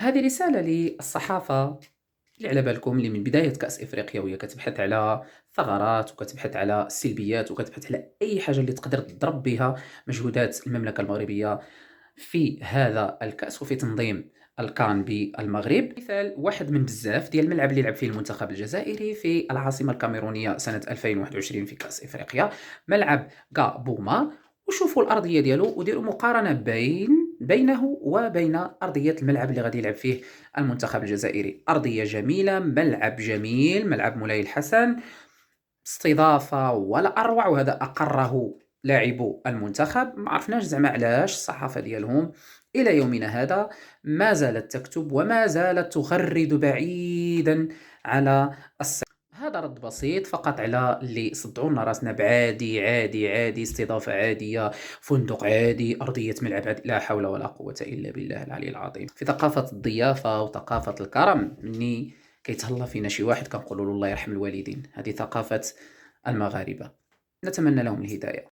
هذه رسالة للصحافة اللي على بالكم اللي من بداية كأس إفريقيا وهي كتبحث على ثغرات وكتبحث على السلبيات وكتبحث على أي حاجة اللي تقدر تضرب بها مجهودات المملكة المغربية في هذا الكأس وفي تنظيم الكان بالمغرب. مثال واحد من بزاف ديال الملعب اللي لعب فيه المنتخب الجزائري في العاصمة الكاميرونية سنة 2021 في كأس إفريقيا، ملعب كابوما. وشوفوا الأرضية ديالو وديروا مقارنة بينه وبين أرضية الملعب اللي غادي يلعب فيه المنتخب الجزائري. أرضية جميلة، ملعب جميل، ملعب مولاي الحسن، استضافة ولا أروع، وهذا أقره لاعبو المنتخب. ما عرفناش زعما علاش الصحافة ديالهم إلى يومنا هذا ما زالت تكتب وما زالت تغرد بعيدا على هذا رد بسيط فقط على اللي صدعوا لنا راسنا بعادي عادي عادي، استضافة عادية، فندق عادي، أرضية ملعب عادي. لا حول ولا قوة إلا بالله العلي العظيم. في ثقافة الضيافة وثقافة الكرم، مني كيتهلا فينا شي واحد كنقولوا له الله يرحم الوالدين. هذه ثقافة المغاربة، نتمنى لهم الهداية.